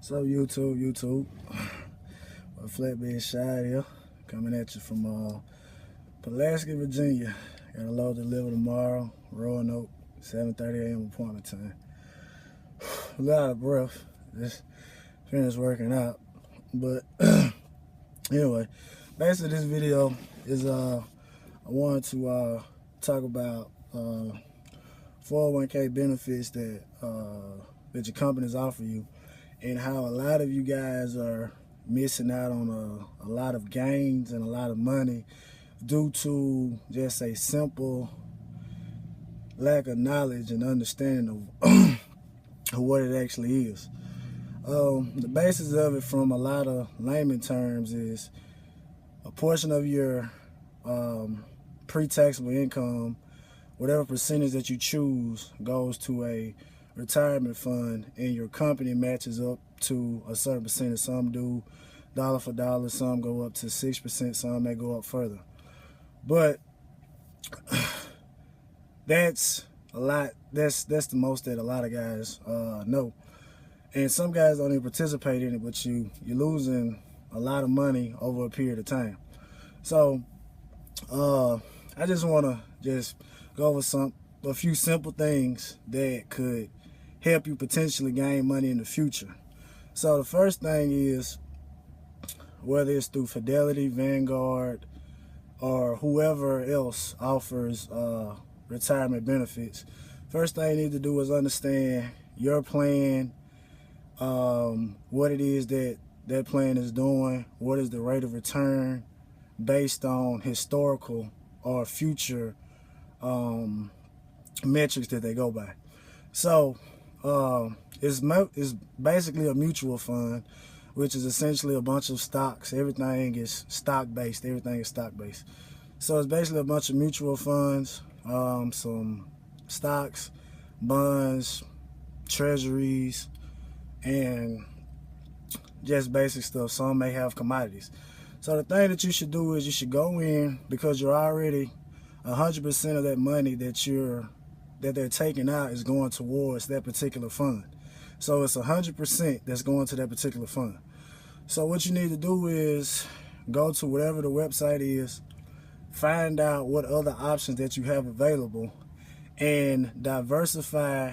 So YouTube, a flatbed shot here, coming at you from Pulaski, Virginia. Got a load to deliver tomorrow, Roanoke, 7:30 a.m. appointment time. A lot of breath, just finished working out. But anyway, basically this video is I wanted to talk about 401k benefits that that your companies offer you, and how a lot of you guys are missing out on a lot of gains and a lot of money due to just a simple lack of knowledge and understanding of what it actually is. The basis of it, from a lot of layman terms, is a portion of your pre-taxable income, whatever percentage that you choose, goes to a retirement fund, and your company matches up to a certain percentage. Some do dollar for dollar, some go up to 6%, some may go up further. But that's a lot. That's the most that a lot of guys know, and some guys don't even participate in it. But you're losing a lot of money over a period of time. So I just want to just go over a few simple things that could help you potentially gain money in the future. So the first thing is, whether it's through Fidelity, Vanguard, or whoever else offers retirement benefits, first thing you need to do is understand your plan, what it is that that plan is doing, what is the rate of return based on historical or future metrics that they go by. So it's basically a mutual fund, which is essentially a bunch of stocks. Everything is stock-based. Everything is stock-based. So it's basically a bunch of mutual funds, some stocks, bonds, treasuries, and just basic stuff. Some may have commodities. So the thing that you should do is you should go in, because you're already 100% of that money that they're taking out is going towards that particular fund. So it's 100% that's going to that particular fund. So what you need to do is go to whatever the website is, find out what other options that you have available, and diversify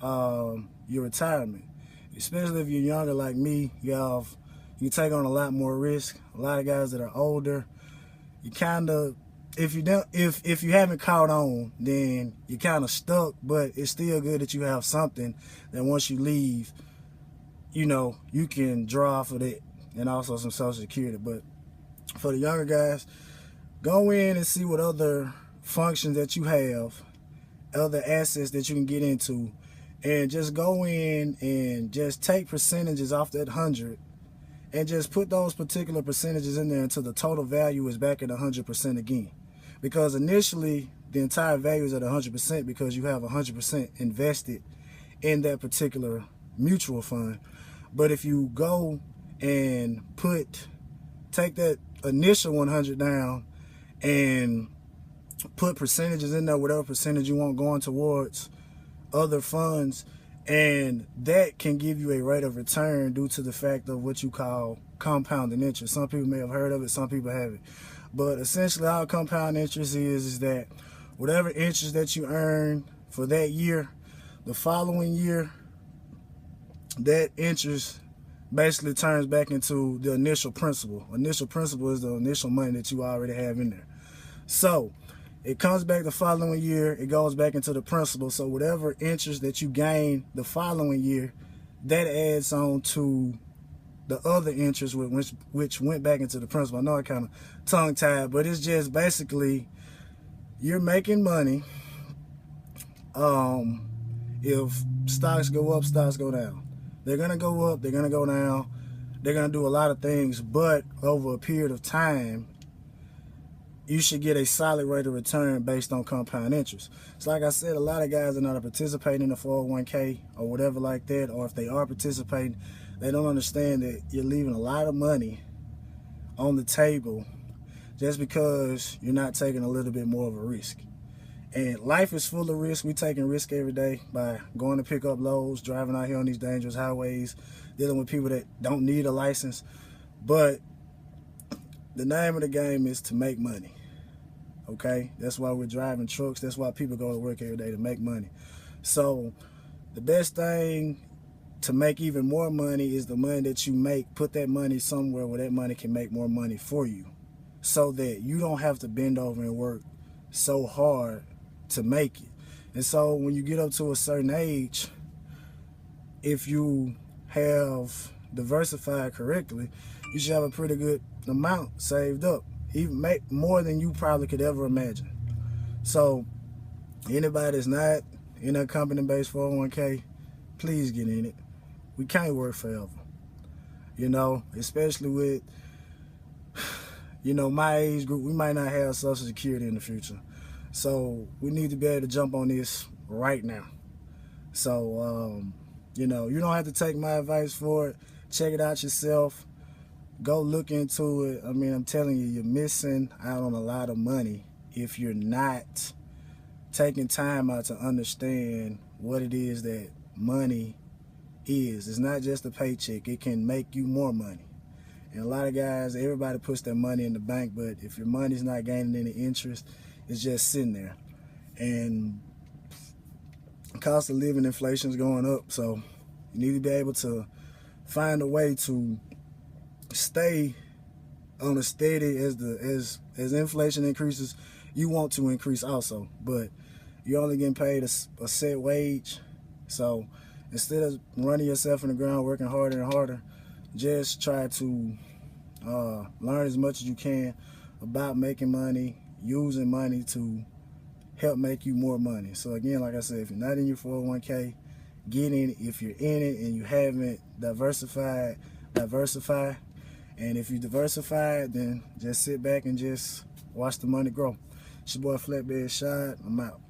your retirement. Especially if you're younger like me, you take on a lot more risk. A lot of guys that are older, you kind of, if you haven't caught on, then you're kind of stuck. But it's still good that you have something that once you leave, you can draw for that, and also some Social Security. But for the younger guys, go in and see what other functions that you have, other assets that you can get into, and just go in and just take percentages off that 100, and just put those particular percentages in there until the total value is back at 100% again. Because initially, the entire value is at 100% because you have 100% invested in that particular mutual fund. But if you go and take that initial 100 down and put percentages in there, whatever percentage you want going towards other funds, and that can give you a rate of return due to the fact of what you call compounding interest. Some people may have heard of it, some people haven't. But essentially, how compound interest is that whatever interest that you earn for that year, the following year, that interest basically turns back into the initial principal. Initial principal is the initial money that you already have in there. So it comes back the following year, it goes back into the principal. So whatever interest that you gain the following year, that adds on to the other interest which went back into the principal. I know I kind of tongue-tied, but it's just basically you're making money. If stocks go up, stocks go down. They're going to go up, they're going to go down. They're going to do a lot of things, but over a period of time, you should get a solid rate of return based on compound interest. So like I said, a lot of guys are not participating in the 401k or whatever like that, or if they are participating, they don't understand that you're leaving a lot of money on the table just because you're not taking a little bit more of a risk. And life is full of risk. We taking risk every day by going to pick up loads, driving out here on these dangerous highways, dealing with people that don't need a license. But the name of the game is to make money. Okay? That's why we're driving trucks. That's why people go to work every day, to make money. So the best thing to make even more money is the money that you make. Put that money somewhere where that money can make more money for you, so that you don't have to bend over and work so hard to make it. And so when you get up to a certain age, if you have diversified correctly, you should have a pretty good amount saved up, even make more than you probably could ever imagine. So anybody that's not in a company-based 401k, please get in it. We can't work forever, you know, especially with, you know, my age group. We might not have Social Security in the future. So we need to be able to jump on this right now. So, you know, you don't have to take my advice for it. Check it out yourself. Go look into it. I mean, I'm telling you, you're missing out on a lot of money if you're not taking time out to understand what it is that money is. It's not just a paycheck. It can make you more money. And a lot of guys, everybody puts their money in the bank, but if your money's not gaining any interest, it's just sitting there. And cost of living, inflation is going up, so you need to be able to find a way to stay on a steady. As inflation increases, you want to increase also, but you're only getting paid a set wage. So instead of running yourself in the ground, working harder and harder, just try to learn as much as you can about making money, using money to help make you more money. So again, like I said, if you're not in your 401k, get in it. If you're in it and you haven't diversified, diversify. And if you diversify, then just sit back and just watch the money grow. It's your boy Flatbed Shad. I'm out.